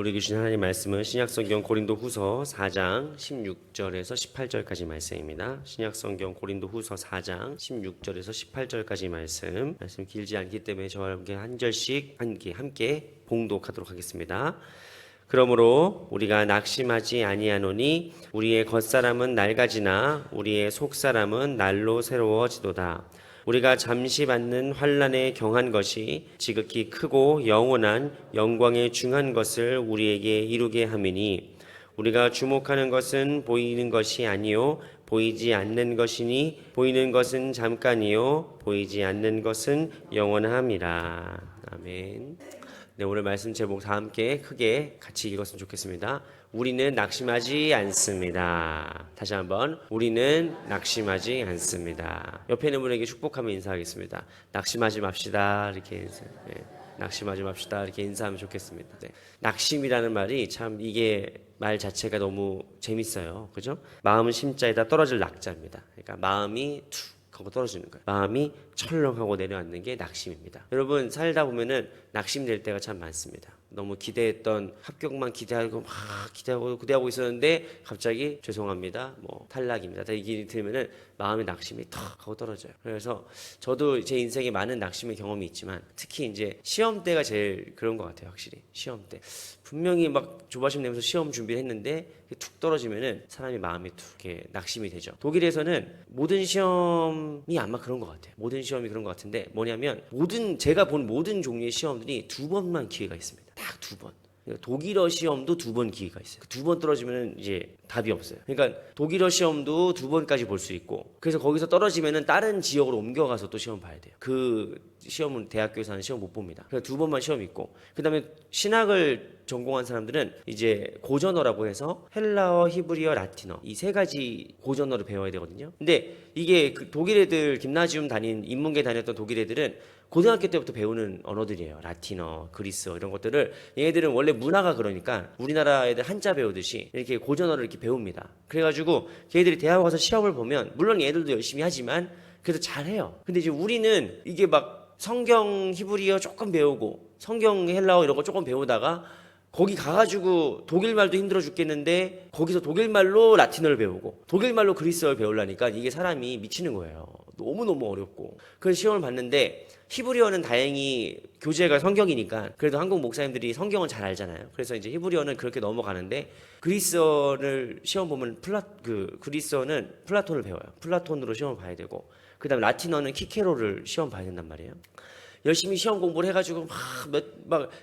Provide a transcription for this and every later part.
우리에게 주신 하나님 말씀은 신약성경 고린도후서 4장 16절에서 18절까지 말씀입니다. 신약성경 고린도후서 4장 16절에서 18절까지 말씀 길지 않기 때문에 저와 함께 한 절씩 함께 봉독하도록 하겠습니다. 그러므로 우리가 낙심하지 아니하노니 우리의 겉사람은 낡아지나 우리의 속사람은 날로 새로워지도다. 우리가 잠시 받는 환난에 경한 것이 지극히 크고 영원한 영광에 중한 것을 우리에게 이루게 함이니 우리가 주목하는 것은 보이는 것이 아니요 보이지 않는 것이니 보이는 것은 잠깐이요 보이지 않는 것은 영원함이라. 아멘. 네, 오늘 말씀 제목 다 함께 크게 같이 읽었으면 좋겠습니다. 우리는 낙심하지 않습니다. 다시 한번, 우리는 낙심하지 않습니다. 옆에 있는 분에게 축복하며 인사하겠습니다. 낙심하지 맙시다. 이렇게 인사. 네, 낙심하지 맙시다. 이렇게 인사하면 좋겠습니다. 네. 낙심이라는 말이 참 이게 말 자체가 너무 재밌어요. 그죠? 마음은 심자에다 떨어질 낙자입니다. 그러니까 마음이 툭 하고 떨어지는 거예요. 마음이 철렁하고 내려앉는 게 낙심입니다. 여러분 살다 보면은 낙심될 때가 참 많습니다. 너무 기대했던 합격만 기대하고 막 기대하고 있었는데 갑자기 죄송합니다. 뭐 탈락입니다. 얘기 들으면은 마음의 낙심이 턱 하고 떨어져요. 그래서 저도 제 인생에 많은 낙심의 경험이 있지만 특히 이제 시험 때가 제일 그런 것 같아요. 확실히 시험 때 분명히 막 조바심 내면서 시험 준비를 했는데 툭 떨어지면은 사람이 마음이 툭 이렇게 낙심이 되죠. 독일에서는 모든 시험이 아마 그런 것 같아요. 모든 시험이 그런 것 같은데 뭐냐면 제가 본 모든 종류의 시험들이 2번만 기회가 있습니다. 딱 2번. 독일어 시험도 2번 기회가 있어요. 2번 떨어지면 이제 답이 없어요. 그러니까 독일어 시험도 2번까지 볼 수 있고, 그래서 거기서 떨어지면은 다른 지역으로 옮겨가서 또 시험 봐야 돼요. 그 시험은 대학교에서 하는 시험 못 봅니다. 그래서 2번만 시험 있고, 그다음에 신학을 전공한 사람들은 이제 고전어라고 해서 헬라어, 히브리어, 라틴어 이 3가지 고전어를 배워야 되거든요. 근데 이게 그 독일 애들 김나지움 인문계 다녔던 독일 애들은 고등학교 때부터 배우는 언어들이에요. 라틴어, 그리스어 이런 것들을 얘네들은 원래 문화가 그러니까 우리나라 애들 한자 배우듯이 이렇게 고전어를 이렇게 배웁니다. 그래가지고 걔네들이 대학 가서 시험을 보면 물론 얘들도 열심히 하지만 그래도 잘해요. 근데 이제 우리는 이게 막 성경 히브리어 조금 배우고 성경 헬라어 이런 거 조금 배우다가 거기 가가지고 독일말도 힘들어 죽겠는데 거기서 독일말로 라틴어를 배우고 독일말로 그리스어를 배우려니까 이게 사람이 미치는 거예요. 너무너무 어렵고. 그래서 시험을 봤는데 히브리어는 다행히 교재가 성경이니까 그래도 한국 목사님들이 성경은 잘 알잖아요. 그래서 이제 히브리어는 그렇게 넘어가는데 그리스어를 시험 보면 그리스어는 플라톤을 배워요. 플라톤으로 시험을 봐야 되고 그다음에 라틴어는 키케로를 시험 봐야 된단 말이에요. 열심히 시험 공부를 해가지고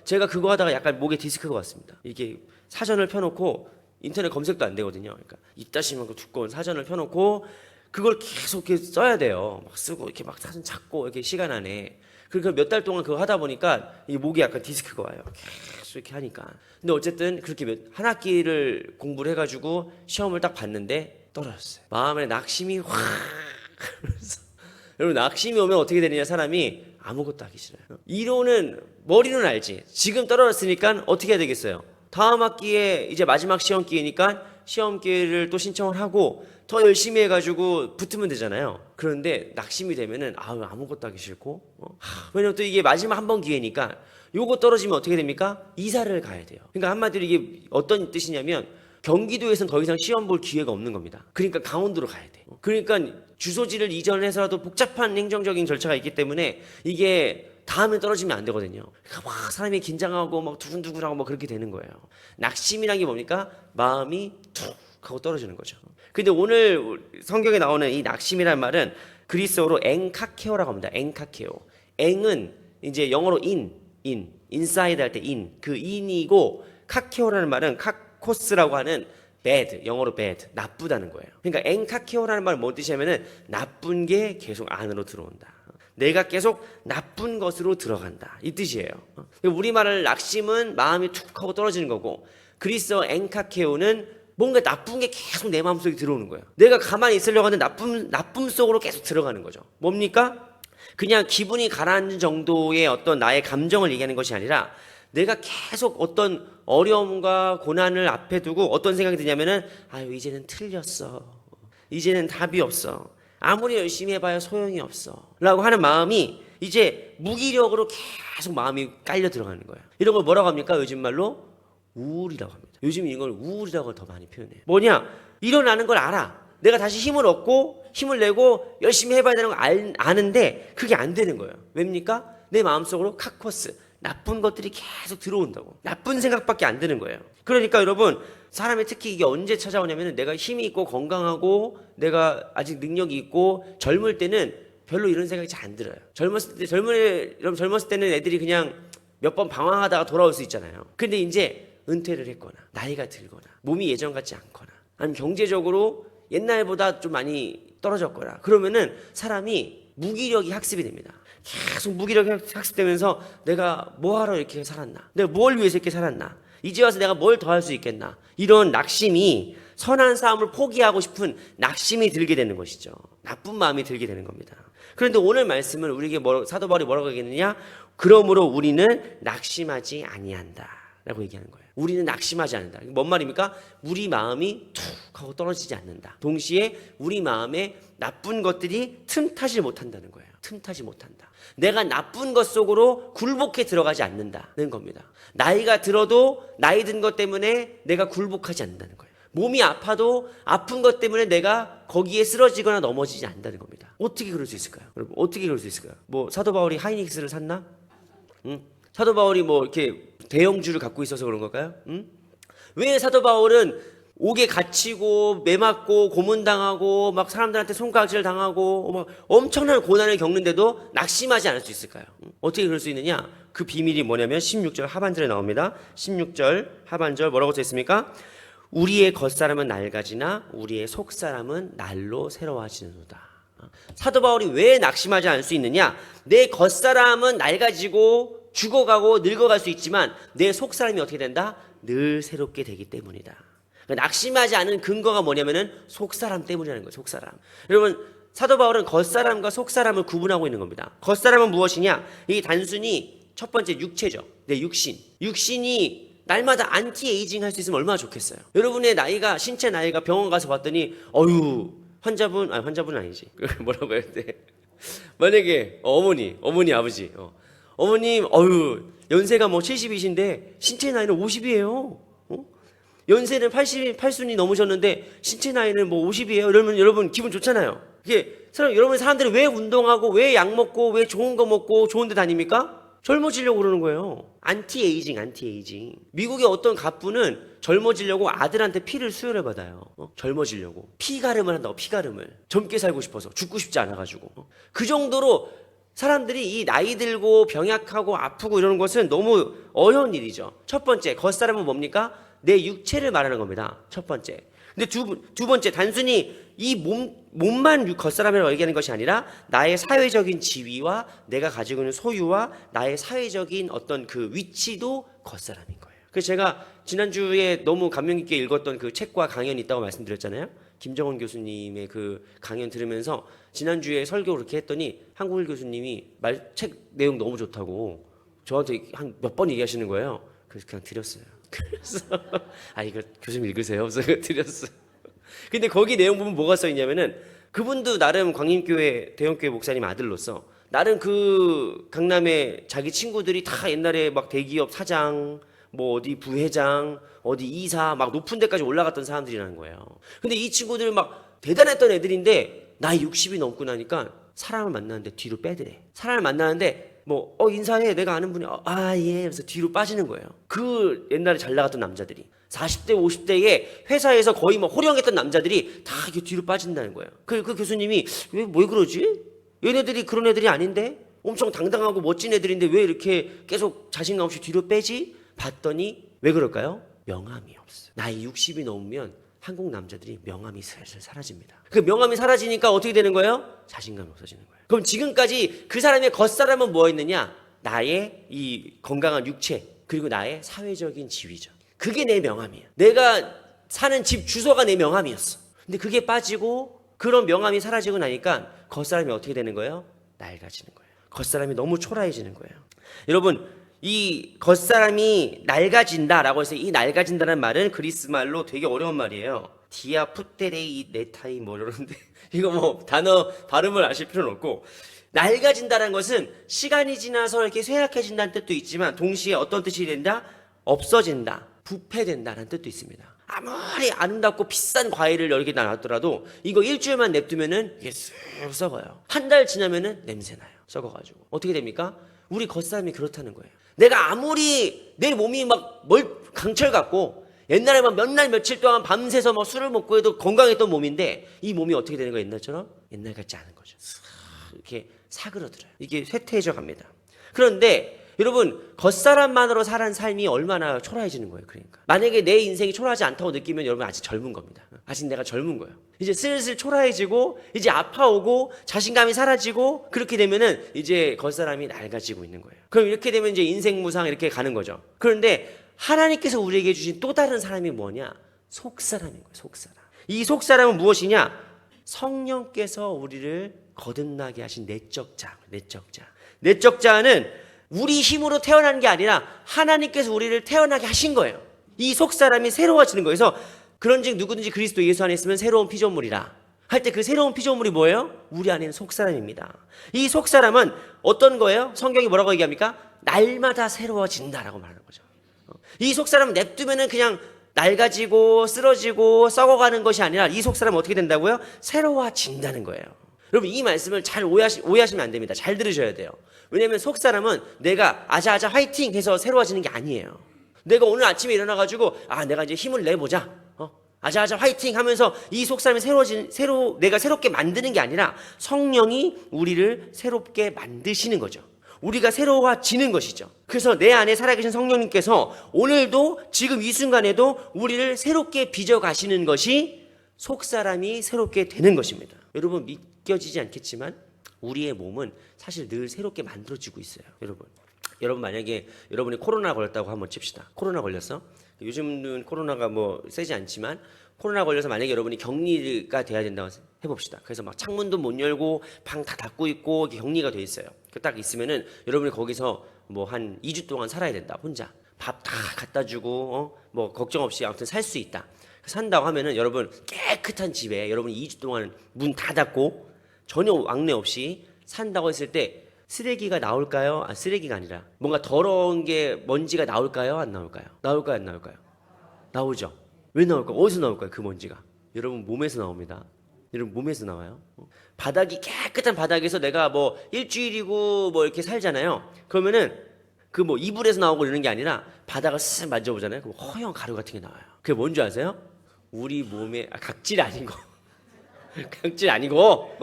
제가 그거 하다가 약간 목에 디스크가 왔습니다. 이게 사전을 펴놓고 인터넷 검색도 안 되거든요. 그러니까 이따시만큼 두꺼운 사전을 펴놓고 그걸 계속 이렇게 써야 돼요. 막 쓰고 이렇게 막 사진 찾고 이렇게 시간 안에. 그러니까 몇 달 동안 그거 하다 보니까 이 목에 약간 디스크가 와요. 계속 이렇게 하니까. 근데 어쨌든 그렇게 한 학기를 공부를 해가지고 시험을 딱 봤는데 떨어졌어요. 마음에 낙심이 확. 여러분 낙심이 오면 어떻게 되느냐 사람이 아무것도 하기 싫어요. 머리는 알지. 지금 떨어졌으니까 어떻게 해야 되겠어요? 다음 학기에 이제 마지막 시험 기회니까 시험 기회를 또 신청을 하고 더 열심히 해가지고 붙으면 되잖아요. 그런데 낙심이 되면은 아무것도 하기 싫고 왜냐면 또 이게 마지막 한 번 기회니까 요거 떨어지면 어떻게 됩니까? 이사를 가야 돼요. 그러니까 한마디로 이게 어떤 뜻이냐면 경기도에서는 더 이상 시험 볼 기회가 없는 겁니다. 그러니까 강원도로 가야 돼. 그러니까 주소지를 이전해서라도 복잡한 행정적인 절차가 있기 때문에 이게 다음에 떨어지면 안 되거든요. 그러니까 막 사람이 긴장하고 막 두근두근하고 막 그렇게 되는 거예요. 낙심이란 게 뭡니까? 마음이 툭 하고 떨어지는 거죠. 근데 오늘 성경에 나오는 이 낙심이란 말은 그리스어로 엥카케오라고 합니다. 엥카케오. 엥은 이제 영어로 인사이드 할 때 그 인이고 카케오라는 말은 코스라고 하는 bad, 영어로 bad, 나쁘다는 거예요. 그러니까 엥카케오라는 말은 뭔 뜻이냐면은 나쁜 게 계속 안으로 들어온다. 내가 계속 나쁜 것으로 들어간다. 이 뜻이에요. 우리말을 낙심은 마음이 툭 하고 떨어지는 거고 그리스어 엥카케오는 뭔가 나쁜 게 계속 내 마음속에 들어오는 거예요. 내가 가만히 있으려고 하는 나쁨 속으로 계속 들어가는 거죠. 뭡니까? 그냥 기분이 가라앉는 정도의 어떤 나의 감정을 얘기하는 것이 아니라 내가 계속 어떤 어려움과 고난을 앞에 두고 어떤 생각이 드냐면은 이제는 틀렸어. 이제는 답이 없어. 아무리 열심히 해봐야 소용이 없어. 라고 하는 마음이 이제 무기력으로 계속 마음이 깔려 들어가는 거예요. 이런 걸 뭐라고 합니까? 요즘 말로 우울이라고 합니다. 요즘 이걸 우울이라고 더 많이 표현해요. 뭐냐? 일어나는 걸 알아. 내가 다시 힘을 얻고 힘을 내고 열심히 해봐야 되는 거 아는데 그게 안 되는 거예요. 왜입니까? 내 마음속으로 카코스, 나쁜 것들이 계속 들어온다고. 나쁜 생각밖에 안 드는 거예요. 그러니까 여러분, 사람이 특히 이게 언제 찾아오냐면 내가 힘이 있고 건강하고 내가 아직 능력이 있고 젊을 때는 별로 이런 생각이 잘 안 들어요. 여러분 젊었을 때는 애들이 그냥 몇 번 방황하다가 돌아올 수 있잖아요. 근데 이제 은퇴를 했거나 나이가 들거나 몸이 예전 같지 않거나 아니면 경제적으로 옛날보다 좀 많이 떨어졌거나 그러면은 사람이 무기력이 학습이 됩니다. 계속 무기력이 학습되면서 내가 뭐하러 이렇게 살았나? 내가 뭘 위해서 이렇게 살았나? 이제 와서 내가 뭘 더 할 수 있겠나? 이런 낙심이 선한 삶을 포기하고 싶은 낙심이 들게 되는 것이죠. 나쁜 마음이 들게 되는 겁니다. 그런데 오늘 말씀은 우리에게 사도 바울이 뭐라고 얘기했느냐? 그러므로 우리는 낙심하지 아니한다 라고 얘기하는 거예요. 우리는 낙심하지 않는다. 뭔 말입니까? 우리 마음이 툭 하고 떨어지지 않는다. 동시에 우리 마음에 나쁜 것들이 틈타지 못한다는 거예요. 틈타지 못한다. 내가 나쁜 것 속으로 굴복해 들어가지 않는다는 겁니다. 나이가 들어도 나이 든 것 때문에 내가 굴복하지 않는다는 거예요. 몸이 아파도 아픈 것 때문에 내가 거기에 쓰러지거나 넘어지지 않는다는 겁니다. 어떻게 그럴 수 있을까요? 여러분, 어떻게 그럴 수 있을까요? 뭐 사도 바울이 하이닉스를 샀나? 응? 사도 바울이 뭐 이렇게 대형주를 갖고 있어서 그런 걸까요? 응? 왜 사도 바울은 옥에 갇히고 매맞고 고문당하고 막 사람들한테 손가락질 당하고 막 엄청난 고난을 겪는데도 낙심하지 않을 수 있을까요? 어떻게 그럴 수 있느냐? 그 비밀이 뭐냐면 16절 하반절에 나옵니다. 16절 하반절 뭐라고 써 있습니까? 우리의 겉사람은 낡아지나 우리의 속사람은 날로 새로워지는도다. 사도 바울이 왜 낙심하지 않을 수 있느냐? 내 겉사람은 낡아지고 죽어가고 늙어갈 수 있지만 내 속사람이 어떻게 된다? 늘 새롭게 되기 때문이다. 그러니까 낙심하지 않은 근거가 뭐냐면은 속사람 때문이라는 거예요. 속사람. 여러분, 사도 바울은 겉사람과 속사람을 구분하고 있는 겁니다. 겉사람은 무엇이냐? 이게 단순히 첫 번째 육체죠. 내 육신. 육신이 날마다 안티에이징 할 수 있으면 얼마나 좋겠어요. 여러분의 나이가 신체 나이가 병원 가서 봤더니 환자분은 아니지. 뭐라고 해야 돼? 만약에 어머니 아버지 어머님 연세가 뭐 70이신데 신체 나이는 50이에요. 연세는 88순이 넘으셨는데 신체 나이는 뭐 50이에요. 이러면 여러분 기분 좋잖아요. 이게 여러분 사람들이 왜 운동하고 왜 약 먹고 왜 좋은 거 먹고 좋은 데 다닙니까? 젊어지려고 그러는 거예요. 안티에이징. 미국의 어떤 갑부는 젊어지려고 아들한테 피를 수혈해 받아요. 젊어지려고. 피가름을 한다고, 피가름을. 젊게 살고 싶어서, 죽고 싶지 않아가지고. 그 정도로 사람들이 이 나이 들고 병약하고 아프고 이러는 것은 너무 어려운 일이죠. 첫 번째, 겉사람은 뭡니까? 내 육체를 말하는 겁니다. 첫 번째. 근데 두 번째, 단순히 이 몸만 겉사람이라고 얘기하는 것이 아니라 나의 사회적인 지위와 내가 가지고 있는 소유와 나의 사회적인 어떤 그 위치도 겉사람인 거예요. 그래서 제가 지난주에 너무 감명 깊게 읽었던 그 책과 강연이 있다고 말씀드렸잖아요. 김정원 교수님의 그 강연 들으면서 지난주에 설교 그렇게 했더니 한국일 교수님이 책 내용 너무 좋다고 저한테 한 몇 번 얘기하시는 거예요. 그래서 그냥 드렸어요. 그래서 이거 교수님 읽으세요. 그래서 드렸어요. 근데 거기 내용 보면 뭐가 써 있냐면은 그분도 나름 광림교회 대형교회 목사님 아들로서 나름 그 강남에 자기 친구들이 다 옛날에 막 대기업 사장 뭐 어디 부회장 어디 이사 막 높은 데까지 올라갔던 사람들이라는 거예요. 근데 이 친구들 막 대단했던 애들인데 나이 60이 넘고 나니까 사람을 만나는데 뒤로 빼더래. 사람을 만나는데 뭐 인사해 내가 아는 분이 예 그래서 뒤로 빠지는 거예요. 그 옛날에 잘 나갔던 남자들이 40대 50대에 회사에서 거의 뭐 호령했던 남자들이 다 이렇게 뒤로 빠진다는 거예요. 그 교수님이 왜 그러지? 얘네들이 그런 애들이 아닌데 엄청 당당하고 멋진 애들인데 왜 이렇게 계속 자신감 없이 뒤로 빼지? 봤더니 왜 그럴까요? 명함이 없어요. 나이 60이 넘으면 한국 남자들이 명함이 슬슬 사라집니다. 그 명함이 사라지니까 어떻게 되는 거예요? 자신감이 없어지는 거예요. 그럼 지금까지 그 사람의 겉사람은 뭐였느냐? 나의 이 건강한 육체 그리고 나의 사회적인 지위죠. 그게 내 명함이에요. 내가 사는 집 주소가 내 명함이었어. 근데 그게 빠지고 그런 명함이 사라지고 나니까 겉사람이 어떻게 되는 거예요? 낡아지는 거예요. 겉사람이 너무 초라해지는 거예요. 여러분 이 겉사람이 낡아진다라고 해서 이 낡아진다는 말은 그리스 말로 되게 어려운 말이에요. 디아푸테레이 네타이 뭐 이러는데 이거 뭐 단어 발음을 아실 필요는 없고 낡아진다는 것은 시간이 지나서 이렇게 쇠약해진다는 뜻도 있지만 동시에 어떤 뜻이 된다? 없어진다. 부패된다는 뜻도 있습니다. 아무리 아름답고 비싼 과일을 여러 개 놔뒀더라도 이거 일주일만 냅두면은 이게 쓱 썩어요. 한 달 지나면은 냄새나요. 썩어가지고. 어떻게 됩니까? 우리 겉사람이 그렇다는 거예요. 내가 아무리 내 몸이 막 강철 같고 옛날에 막 몇 날 며칠 동안 밤새서 막 술을 먹고 해도 건강했던 몸인데 이 몸이 어떻게 되는 거예요? 옛날처럼? 옛날 같지 않은 거죠. 이렇게 사그러들어요. 이게 쇠퇴해져 갑니다. 그런데 여러분 겉사람만으로 살아온 삶이 얼마나 초라해지는 거예요. 그러니까 만약에 내 인생이 초라하지 않다고 느끼면 여러분 아직 젊은 겁니다. 아직 내가 젊은 거예요. 이제 슬슬 초라해지고 이제 아파오고 자신감이 사라지고 그렇게 되면은 이제 겉사람이 낡아지고 있는 거예요. 그럼 이렇게 되면 이제 인생 무상 이렇게 가는 거죠. 그런데 하나님께서 우리에게 주신 또 다른 사람이 뭐냐? 속사람인 거예요. 속사람. 이 속사람은 무엇이냐? 성령께서 우리를 거듭나게 하신 내적 자. 내적 자는 우리 힘으로 태어난 게 아니라 하나님께서 우리를 태어나게 하신 거예요. 이 속사람이 새로워지는 거예요. 그래서 그런즉 누구든지 그리스도 예수 안에 있으면 새로운 피조물이라 할 때 그 새로운 피조물이 뭐예요? 우리 안에는 속사람입니다. 이 속사람은 어떤 거예요? 성경이 뭐라고 얘기합니까? 날마다 새로워진다라고 말하는 거죠. 이 속사람은 냅두면은 그냥 낡아지고 쓰러지고 썩어가는 것이 아니라 이 속사람은 어떻게 된다고요? 새로워진다는 거예요. 여러분 이 말씀을 잘 오해하시면 안 됩니다. 잘 들으셔야 돼요. 왜냐하면 속사람은 내가 아자아자 화이팅 해서 새로워지는 게 아니에요. 내가 오늘 아침에 일어나가지고 내가 이제 힘을 내보자. 아자아자 화이팅 하면서 이 속사람이 내가 새롭게 만드는 게 아니라 성령이 우리를 새롭게 만드시는 거죠. 우리가 새로워지는 것이죠. 그래서 내 안에 살아계신 성령님께서 오늘도 지금 이 순간에도 우리를 새롭게 빚어가시는 것이 속사람이 새롭게 되는 것입니다. 여러분 믿겨지지 않겠지만 우리의 몸은 사실 늘 새롭게 만들어지고 있어요. 여러분 만약에 여러분이 코로나 걸렸다고 한번 칩시다. 코로나 걸렸어? 요즘은 코로나가 뭐 세지 않지만 코로나 걸려서 만약에 여러분이 격리가 돼야 된다고 해봅시다. 그래서 막 창문도 못 열고 방 다 닫고 있고 격리가 돼 있어요. 딱 있으면은 여러분이 거기서 뭐 한 2주 동안 살아야 된다. 혼자 밥 다 갖다 주고 뭐 걱정 없이 아무튼 살 수 있다. 산다고 하면은 여러분 깨끗한 집에 여러분이 2주 동안 문 다 닫고 전혀 왕래 없이 산다고 했을 때 쓰레기가 나올까요? 쓰레기가 아니라 뭔가 더러운 게 먼지가 나올까요? 안 나올까요? 나올까요? 안 나올까요? 나오죠. 왜 나올까요? 어디서 나올까요? 그 먼지가 여러분 몸에서 나옵니다. 여러분 몸에서 나와요. 바닥이 깨끗한 바닥에서 내가 뭐 일주일이고 뭐 이렇게 살잖아요. 그러면은 그 뭐 이불에서 나오고 이러는 게 아니라 바닥을 쓱 만져보잖아요. 그럼 허연 가루 같은 게 나와요. 그게 뭔지 아세요? 우리 몸에 각질 아니고 각질 아니고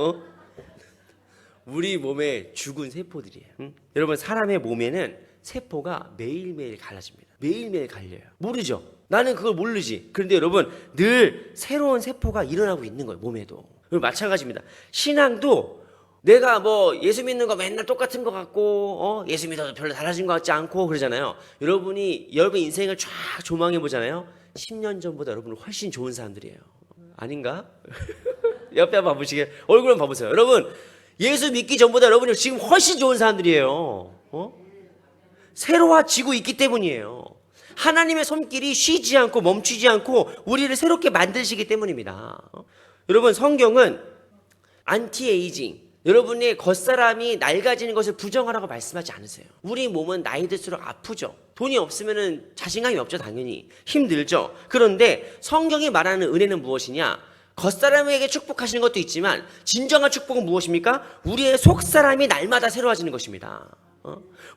우리 몸에 죽은 세포들이에요. 여러분 사람의 몸에는 세포가 매일매일 갈라집니다. 매일매일 갈려요. 모르죠? 나는 그걸 모르지. 그런데 여러분 늘 새로운 세포가 일어나고 있는 거예요. 몸에도. 마찬가지입니다. 신앙도 내가 뭐 예수 믿는 거 맨날 똑같은 거 같고 예수 믿어도 별로 달라진 것 같지 않고 그러잖아요. 여러분 인생을 쫙 조망해 보잖아요. 10년 전보다 여러분은 훨씬 좋은 사람들이에요. 아닌가? 옆에 한번 봐보시게. 얼굴 한번 봐보세요. 여러분 예수 믿기 전보다 여러분이 지금 훨씬 좋은 사람들이에요. 새로워지고 있기 때문이에요. 하나님의 손길이 쉬지 않고 멈추지 않고 우리를 새롭게 만드시기 때문입니다. 여러분 성경은 안티에이징, 여러분의 겉사람이 낡아지는 것을 부정하라고 말씀하지 않으세요. 우리 몸은 나이 들수록 아프죠. 돈이 없으면 자신감이 없죠. 당연히 힘들죠. 그런데 성경이 말하는 은혜는 무엇이냐? 겉사람에게 축복하시는 것도 있지만 진정한 축복은 무엇입니까? 우리의 속사람이 날마다 새로워지는 것입니다.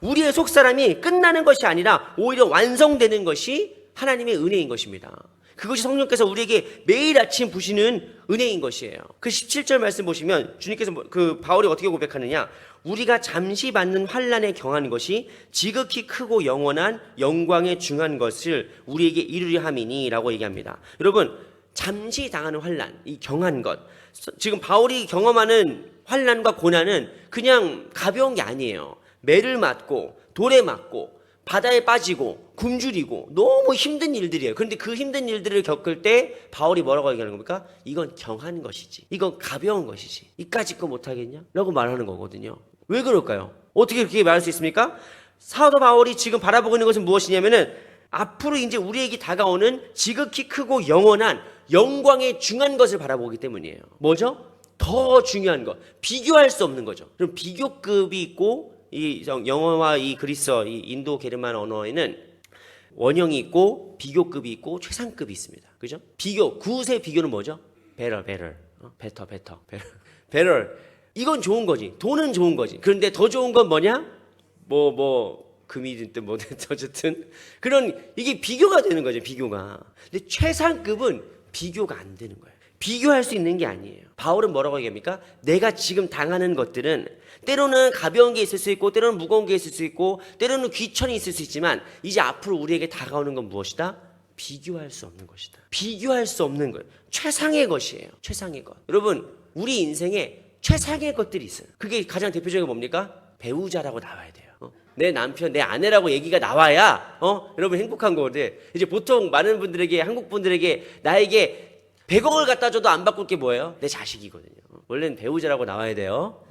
우리의 속사람이 끝나는 것이 아니라 오히려 완성되는 것이 하나님의 은혜인 것입니다. 그것이 성령께서 우리에게 매일 아침 부시는 은혜인 것이에요. 그 17절 말씀 보시면 주님께서 그 바울이 어떻게 고백하느냐? 우리가 잠시 받는 환난에 경한 것이 지극히 크고 영원한 영광에 중한 것을 우리에게 이루려 함이니라고 얘기합니다. 여러분 잠시 당하는 환난, 이 경한 것, 지금 바울이 경험하는 환난과 고난은 그냥 가벼운 게 아니에요. 매를 맞고 돌에 맞고 바다에 빠지고 굶주리고 너무 힘든 일들이에요. 그런데 그 힘든 일들을 겪을 때 바울이 뭐라고 얘기하는 겁니까? 이건 경한 것이지, 이건 가벼운 것이지, 이까짓 거 못하겠냐? 라고 말하는 거거든요. 왜 그럴까요? 어떻게 그렇게 말할 수 있습니까? 사도 바울이 지금 바라보고 있는 것은 무엇이냐면은 앞으로 이제 우리에게 다가오는 지극히 크고 영원한 영광의 중한 것을 바라보기 때문이에요. 뭐죠? 더 중요한 것, 비교할 수 없는 거죠. 그럼 비교급이 있고 이 영어와 이 그리스어, 이 인도 게르만 언어에는 원형이 있고 비교급이 있고 최상급이 있습니다. 그죠? 비교, 굿의 비교는 뭐죠? better, better. 이건 좋은 거지. 돈은 좋은 거지. 그런데 더 좋은 건 뭐냐? 금이든 뭐든 어쨌든 그런 이게 비교가 되는 거죠. 비교가. 근데 최상급은 비교가 안 되는 거예요. 비교할 수 있는 게 아니에요. 바울은 뭐라고 얘기합니까? 내가 지금 당하는 것들은 때로는 가벼운 게 있을 수 있고 때로는 무거운 게 있을 수 있고 때로는 귀천이 있을 수 있지만 이제 앞으로 우리에게 다가오는 건 무엇이다? 비교할 수 없는 것이다. 비교할 수 없는 것. 최상의 것이에요. 최상의 것. 여러분 우리 인생에 최상의 것들이 있어요. 그게 가장 대표적인 게 뭡니까? 배우자라고 나와야 돼요. 내 남편, 내 아내라고 얘기가 나와야 여러분 행복한 거거든. 이제 보통 많은 분들에게 한국 분들에게 나에게 100억을 갖다 줘도 안 바꿀 게 뭐예요? 내 자식이거든요. 원래는 배우자라고 나와야 돼요.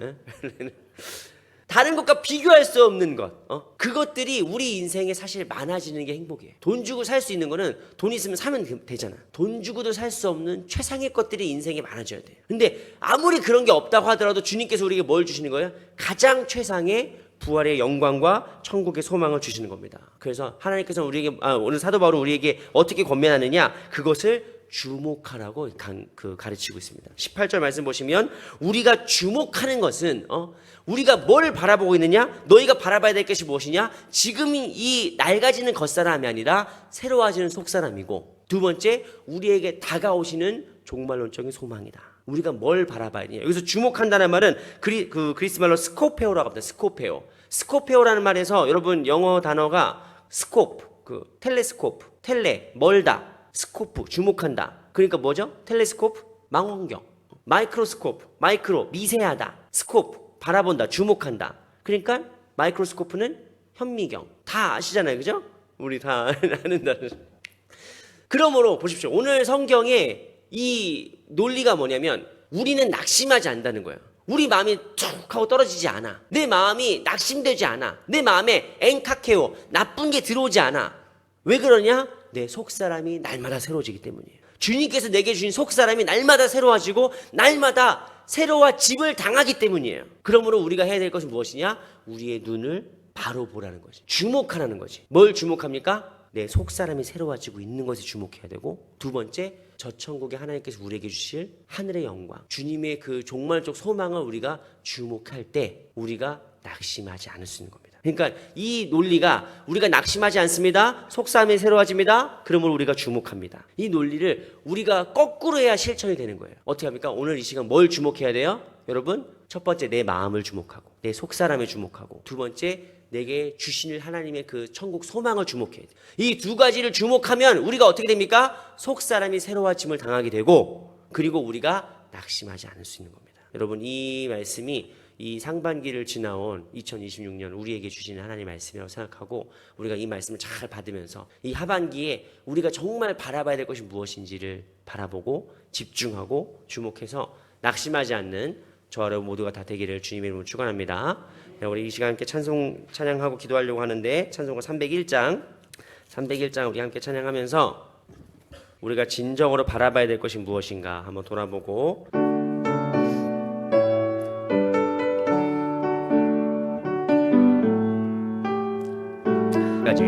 다른 것과 비교할 수 없는 것. 그것들이 우리 인생에 사실 많아지는 게 행복이에요. 돈 주고 살 수 있는 거는 돈 있으면 사면 되잖아. 돈 주고도 살 수 없는 최상의 것들이 인생에 많아져야 돼요. 근데 아무리 그런 게 없다고 하더라도 주님께서 우리에게 뭘 주시는 거예요? 가장 최상의 부활의 영광과 천국의 소망을 주시는 겁니다. 그래서 하나님께서 우리에게 오늘 사도 바울은 우리에게 어떻게 권면하느냐? 그것을 주목하라고 가르치고 있습니다. 18절 말씀 보시면 우리가 주목하는 것은 우리가 뭘 바라보고 있느냐? 너희가 바라봐야 될 것이 무엇이냐? 지금 이 낡아지는 겉사람이 아니라 새로워지는 속사람이고 두 번째 우리에게 다가오시는 종말론적인 소망이다. 우리가 뭘 바라봐야 되냐? 여기서 주목한다는 말은 그리스 말로 스코페오라고 합니다. 스코페오라는 말에서 여러분 영어 단어가 스코프, 텔레스코프, 멀다. 스코프, 주목한다. 그러니까 뭐죠? 텔레스코프, 망원경. 마이크로스코프, 미세하다. 스코프, 바라본다, 주목한다. 그러니까 마이크로스코프는 현미경. 다 아시잖아요. 그죠? 우리 다 아는 단어. 그러므로 보십시오. 오늘 성경에 이 논리가 뭐냐면 우리는 낙심하지 않는다는 거예요. 우리 마음이 툭 하고 떨어지지 않아. 내 마음이 낙심되지 않아. 내 마음에 엔카케오, 나쁜 게 들어오지 않아. 왜 그러냐? 내 속사람이 날마다 새로워지기 때문이에요. 주님께서 내게 주신 속사람이 날마다 새로워지고 날마다 새로워짐을 당하기 때문이에요. 그러므로 우리가 해야 될 것은 무엇이냐? 우리의 눈을 바로 보라는 거지. 주목하라는 거지. 뭘 주목합니까? 내 속사람이 새로워지고 있는 것에 주목해야 되고 두 번째 저 천국에 하나님께서 우리에게 주실 하늘의 영광 주님의 그 종말적 소망을 우리가 주목할 때 우리가 낙심하지 않을 수 있는 겁니다. 그러니까 이 논리가 우리가 낙심하지 않습니다. 속사람이 새로워집니다. 그러므로 우리가 주목합니다. 이 논리를 우리가 거꾸로 해야 실천이 되는 거예요. 어떻게 합니까? 오늘 이 시간 뭘 주목해야 돼요? 여러분 첫 번째 내 마음을 주목하고 내 속사람을 주목하고 두 번째 내게 주시는 하나님의 그 천국 소망을 주목해야 돼. 이 두 가지를 주목하면 우리가 어떻게 됩니까? 속사람이 새로워짐을 당하게 되고 그리고 우리가 낙심하지 않을 수 있는 겁니다. 여러분 이 말씀이 이 상반기를 지나온 2026년 우리에게 주시는 하나님의 말씀이라고 생각하고 우리가 이 말씀을 잘 받으면서 이 하반기에 우리가 정말 바라봐야 될 것이 무엇인지를 바라보고 집중하고 주목해서 낙심하지 않는 저와 여러분 모두가 다 되기를 주님의 이름으로 축원합니다. 우리 이 시간 함께 찬양하고 기도하려고 하는데 찬송가 301장 우리 함께 찬양하면서 우리가 진정으로 바라봐야 될 것이 무엇인가 한번 돌아보고 지금까지